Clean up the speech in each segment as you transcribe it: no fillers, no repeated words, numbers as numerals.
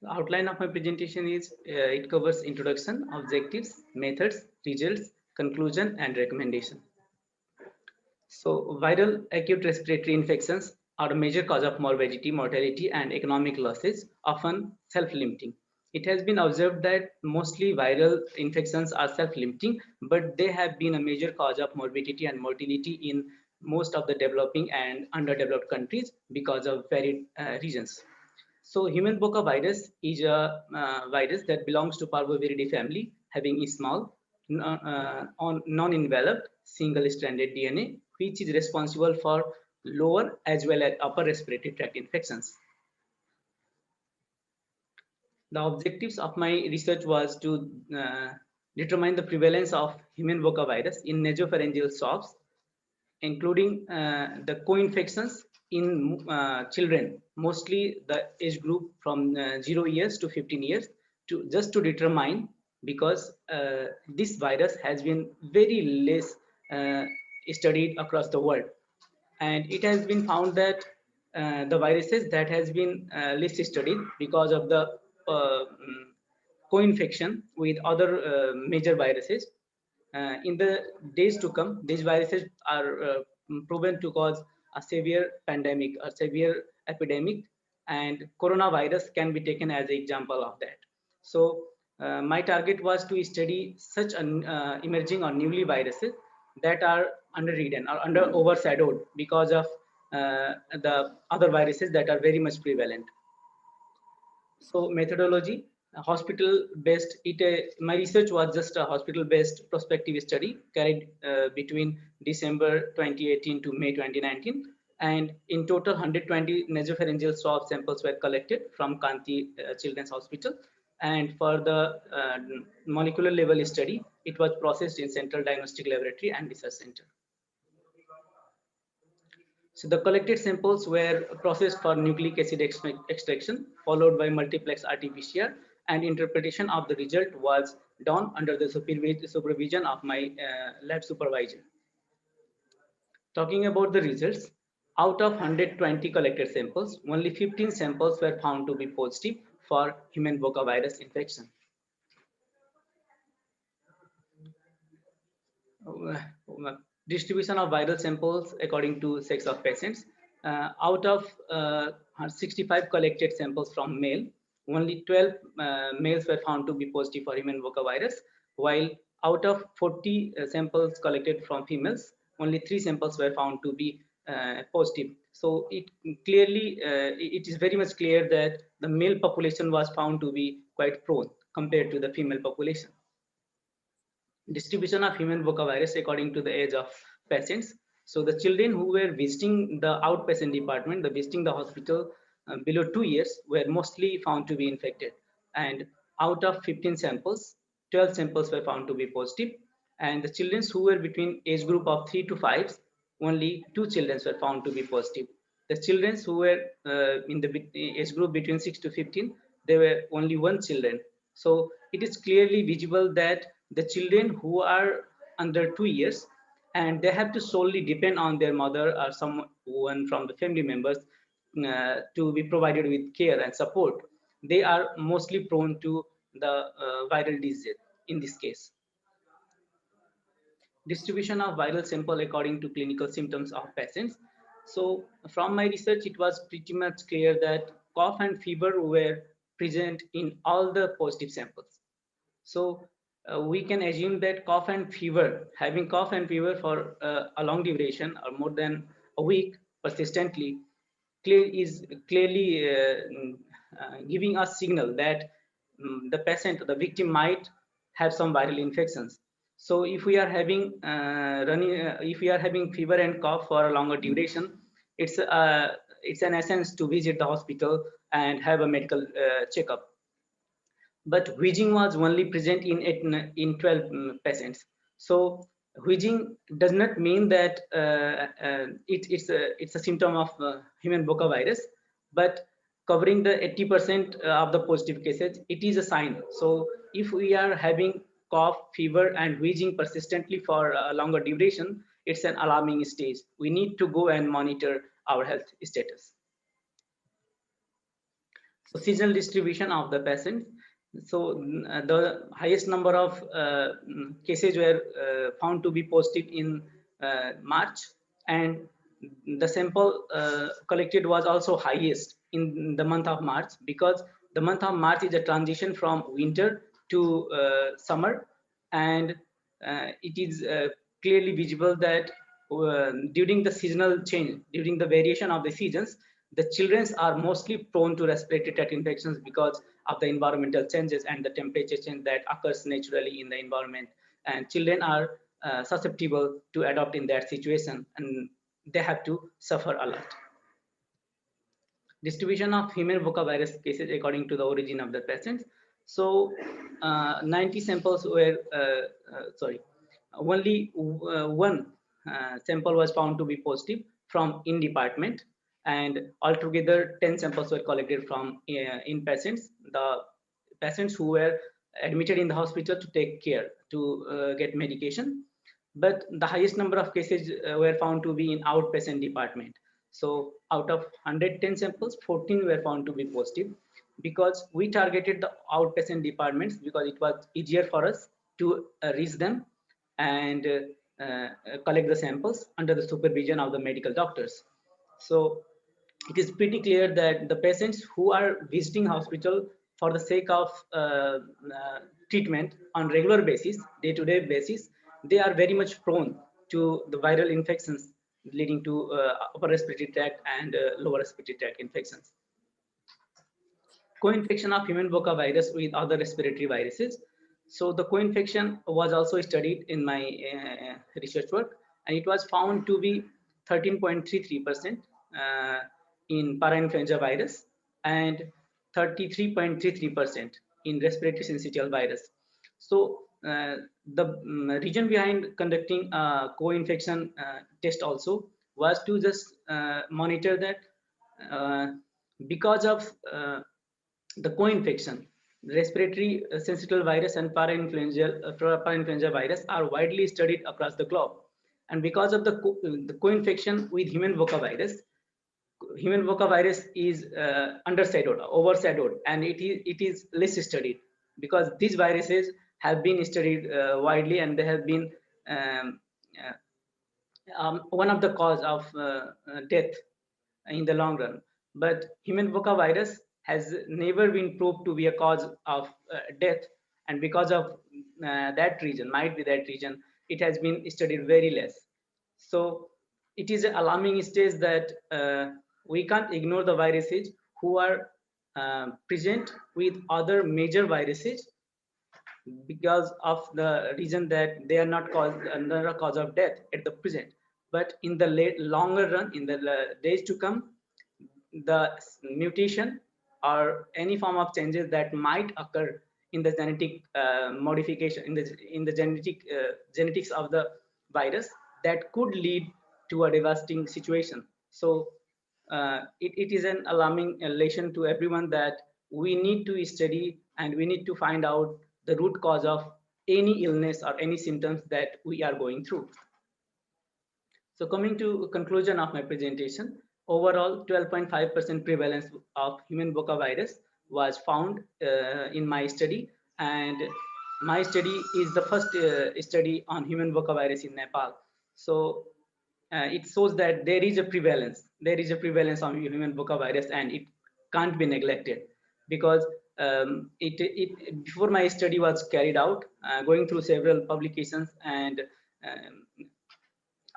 The outline of my presentation is it covers introduction, objectives, methods, results, conclusion, and recommendation. So, viral acute respiratory infections are a major cause of morbidity, mortality, and economic losses, often self-limiting. It has been observed that mostly viral infections are self-limiting, but they have been a major cause of morbidity and mortality in most of the developing and underdeveloped countries because of varied reasons. So human Boca virus is a virus that belongs to Parvoviridae family, having a small, non-enveloped, single-stranded DNA, which is responsible for lower as well as upper respiratory tract infections. The objectives of my research was to determine the prevalence of human Boca virus in nasopharyngeal swabs, including the co-infections in children, mostly the age group from 0 years to 15 years, to just to determine, because this virus has been very less uh, studied across the world, and it has been found that the viruses that has been less studied because of the co-infection with other major viruses. In the days to come, these viruses are proven to cause a severe pandemic, a severe epidemic, and coronavirus can be taken as an example of that. So, my target was to study such an, emerging or newly viruses that are underridden or under overshadowed because of the other viruses that are very much prevalent. So methodology, hospital based. My research was just a hospital based prospective study carried between December 2018 to May 2019, and in total 120 nasopharyngeal swab samples were collected from Kanti Children's Hospital. And for the molecular level study, it was processed in Central Diagnostic Laboratory and Research Center. So the collected samples were processed for nucleic acid extraction, followed by multiplex RT-PCR, and interpretation of the result was done under the supervision of my lab supervisor. Talking about the results, out of 120 collected samples, only 15 samples were found to be positive for human Boca virus infection. Distribution of viral samples according to sex of patients. Out of 65 collected samples from male, only 12 males were found to be positive for human Boca virus, while out of 40 samples collected from females, only 3 samples were found to be positive. So it clearly, it is very much clear that the male population was found to be quite prone compared to the female population. Distribution of human Boca virus according to the age of patients. So the children who were visiting the outpatient department, visiting the hospital below 2 years, were mostly found to be infected. And out of 15 samples, 12 samples were found to be positive. And the children who were between age group of 3 to 5, only 2 children were found to be positive. The children who were in the age group between 6 to 15, there were only 1 children. So it is clearly visible that the children who are under 2 years and they have to solely depend on their mother or someone from the family members to be provided with care and support, they are mostly prone to the viral disease in this case. Distribution of viral sample according to clinical symptoms of patients. So from my research, it was pretty much clear that cough and fever were present in all the positive samples. So we can assume that having cough and fever for a long duration or more than a week persistently, is clearly giving us signal that the victim might have some viral infections. So if we are having if we are having fever and cough for a longer duration, it's an essence to visit the hospital and have a medical checkup. But wheezing was only present in 12 patients. So wheezing does not mean that it's a symptom of human Boca virus, but covering the 80% of the positive cases, it is a sign. So if we are having cough, fever, and wheezing persistently for a longer duration, it's an alarming stage. We need to go and monitor our health status. So seasonal distribution of the patients. So the highest number of cases were found to be positive in March, and the sample collected was also highest in the month of March, because the month of March is a transition from winter to summer, and it is clearly visible that during the seasonal change, during the variation of the seasons, the children are mostly prone to respiratory tract infections because of the environmental changes and the temperature change that occurs naturally in the environment, and children are susceptible to adopt in that situation, and they have to suffer a lot. Distribution of human Boca virus cases according to the origin of the patients. So 90 samples were, sorry, only one sample was found to be positive from in department, and altogether 10 samples were collected from in patients, the patients who were admitted in the hospital to take care to get medication. But the highest number of cases were found to be in outpatient department. So out of 110 samples, 14 were found to be positive, because we targeted the outpatient departments because it was easier for us to reach them and collect the samples under the supervision of the medical doctors. So it is pretty clear that the patients who are visiting hospital for the sake of treatment on regular basis, day-to-day basis, they are very much prone to the viral infections leading to upper respiratory tract and lower respiratory tract infections. Co-infection of human Boca virus with other respiratory viruses. So the co-infection was also studied in my research work, and it was found to be 13.33% in parainfluenza virus and 33.33% in respiratory syncytial virus. So the reason behind conducting a co-infection test also was to just monitor that because of the co-infection, respiratory syncytial virus and parainfluenza virus are widely studied across the globe. And because of the co-infection with human human Boca virus is overshadowed, and it is less studied, because these viruses have been studied widely, and they have been um, one of the cause of death in the long run. But human Boca virus has never been proved to be a cause of death, and because of that reason, might be that reason, it has been studied very less. So it is an alarming stage that we can't ignore the viruses who are present with other major viruses, because of the reason that they are not another cause of death at the present. But in the longer run, in the days to come, the mutation or any form of changes that might occur in the genetic modification, in the genetics of the virus, that could lead to a devastating situation. So it is an alarming lesson to everyone that we need to study and we need to find out the root cause of any illness or any symptoms that we are going through. So coming to conclusion of my presentation, overall 12.5% prevalence of human Boca virus was found in my study, and my study is the first study on human Boca virus in Nepal. So it shows that there is a prevalence of human Boca virus, and it can't be neglected, because before my study was carried out, going through several publications and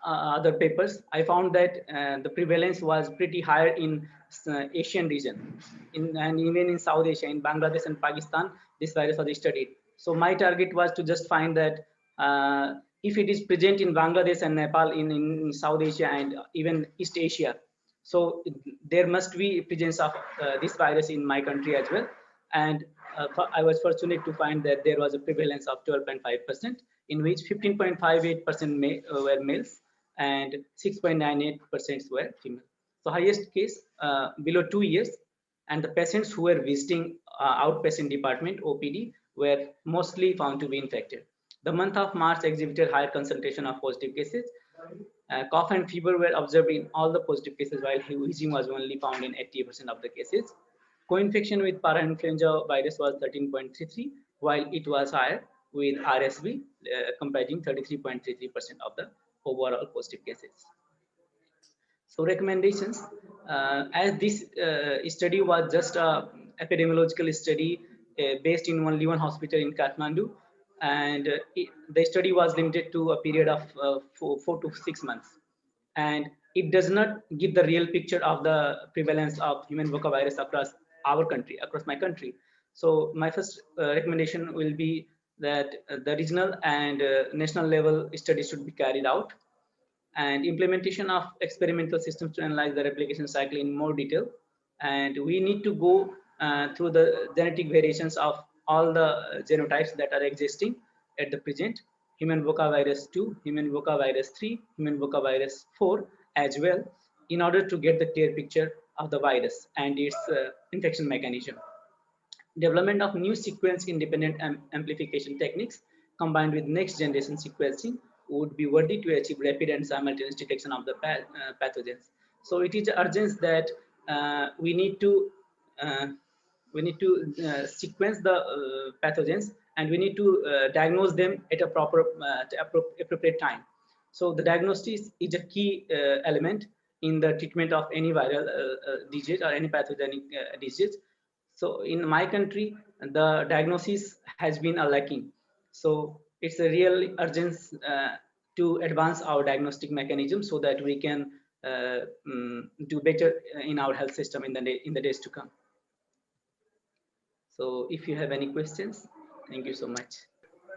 other papers, I found that the prevalence was pretty higher in Asian region, and even in South Asia, in Bangladesh and Pakistan, this virus was studied. So my target was to just find that if it is present in Bangladesh and Nepal, in South Asia and even East Asia, so there must be presence of this virus in my country as well. And I was fortunate to find that there was a prevalence of 12.5%, in which 15.58% were males and 6.98% were female. So highest case below 2 years, and the patients who were visiting outpatient department OPD were mostly found to be infected. The month of March exhibited higher concentration of positive cases. Cough and fever were observed in all the positive cases, while wheezing was only found in 80% of the cases. Co-infection with parainfluenza virus was 13.33, while it was higher with RSV, comprising 33.33% of the overall positive cases. So recommendations, as this study was just a epidemiological study based in only one hospital in Kathmandu, and the study was limited to a period of 4 to 6 months, and it does not give the real picture of the prevalence of human Voca virus across our country, across my country. So my first recommendation will be that the regional and national level studies should be carried out, and implementation of experimental systems to analyze the replication cycle in more detail. And we need to go through the genetic variations of all the genotypes that are existing at the present, human Voca virus 2, human Voca virus 3, human Voca virus 4 as well, in order to get the clear picture of the virus and its infection mechanism. Development of new sequence independent amplification techniques combined with next generation sequencing would be worthy to achieve rapid and simultaneous detection of the pathogens. So it is urgent that we need to sequence the pathogens, and we need to diagnose them at a proper appropriate time. So the diagnosis is a key element in the treatment of any viral disease or any pathogenic disease. So in my country, the diagnosis has been lacking. So it's a real urgency to advance our diagnostic mechanism so that we can do better in our health system in the days to come. So if you have any questions, thank you so much.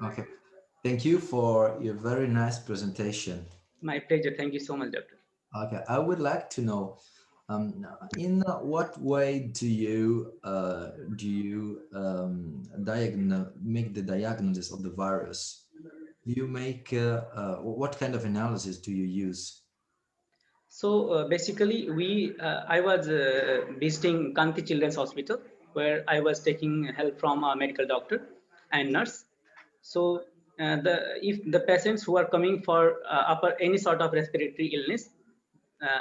Okay, thank you for your very nice presentation. My pleasure. Thank you so much, Doctor. Okay, I would like to know, in what way do you make the diagnosis of the virus? Do you make what kind of analysis do you use? So basically, I was visiting Kanti Children's Hospital, where I was taking help from a medical doctor and nurse. So if the patients who are coming for any sort of respiratory illness,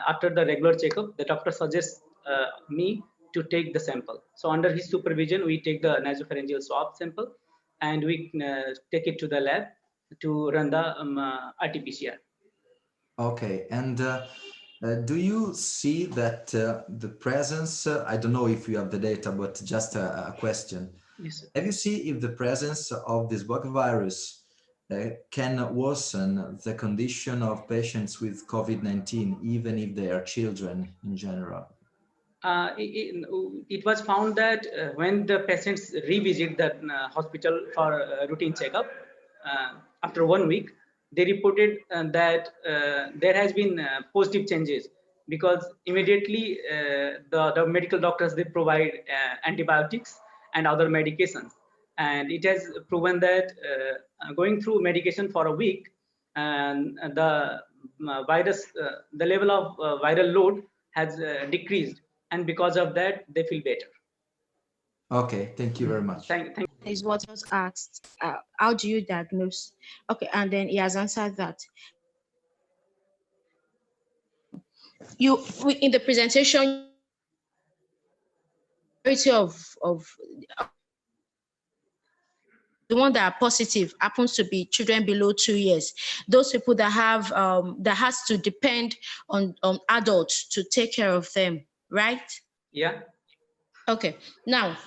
after the regular checkup, the doctor suggests me to take the sample. So under his supervision, we take the nasopharyngeal swab sample and we take it to the lab to run the RT-PCR. Okay, and do you see that the presence, I don't know if you have the data, but just a question. Yes, sir. Have you seen if the presence of this Voca virus can worsen the condition of patients with COVID-19, even if they are children in general? It was found that when the patients revisit the hospital for routine checkup, after 1 week, they reported that there has been positive changes, because immediately the medical doctors, they provide antibiotics and other medications, and it has proven that going through medication for a week, and the the level of viral load has decreased, and because of that they feel better. Okay, thank you very much. Thank Is what was asked. How do you diagnose? Okay, and then he has answered that. In the presentation of the one that are positive happens to be children below 2 years. Those people that have that has to depend on adults to take care of them, right? Yeah. Okay. Now,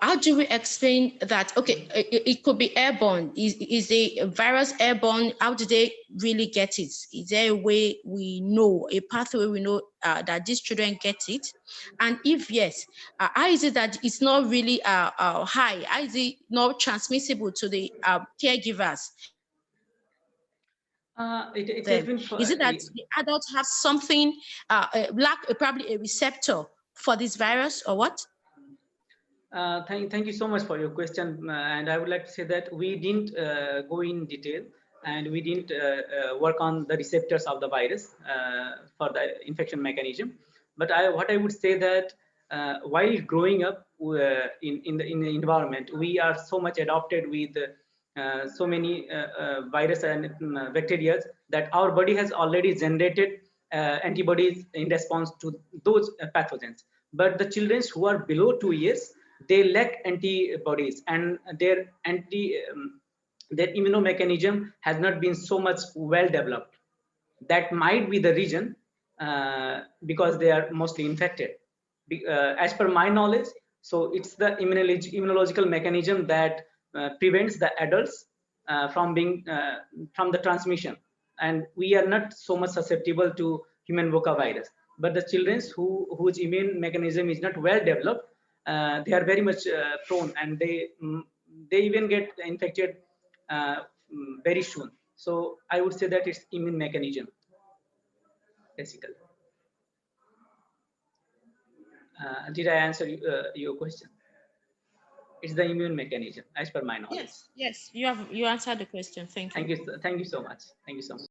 how do we explain that? Okay, it could be airborne. Is the virus airborne? How do they really get it? Is there a way we know, a pathway we know that these children get it? And if yes, how is it that it's not really high? How is it not transmissible to the caregivers? It has been Is it that the adults have something, probably a receptor for this virus, or what? Thank you so much for your question, and I would like to say that we didn't go in detail, and we didn't work on the receptors of the virus for the infection mechanism. But what I would say that while growing up in the environment, we are so much adopted with so many virus and bacteria that our body has already generated antibodies in response to those pathogens. but the children who are below 2 years, they lack antibodies, and their their immunomechanism has not been so much well developed. That might be the reason, because they are mostly infected. As per my knowledge, so it's the immunological mechanism that prevents the adults from the transmission, and we are not so much susceptible to human VOCA virus. But the children whose immune mechanism is not well developed, they are very much prone, and they even get infected very soon. So I would say that it's immune mechanism, basically. Did I answer your question? It's the immune mechanism, as per my knowledge. Yes, you answered the question. Thank you. Thank you so much. Thank you so much.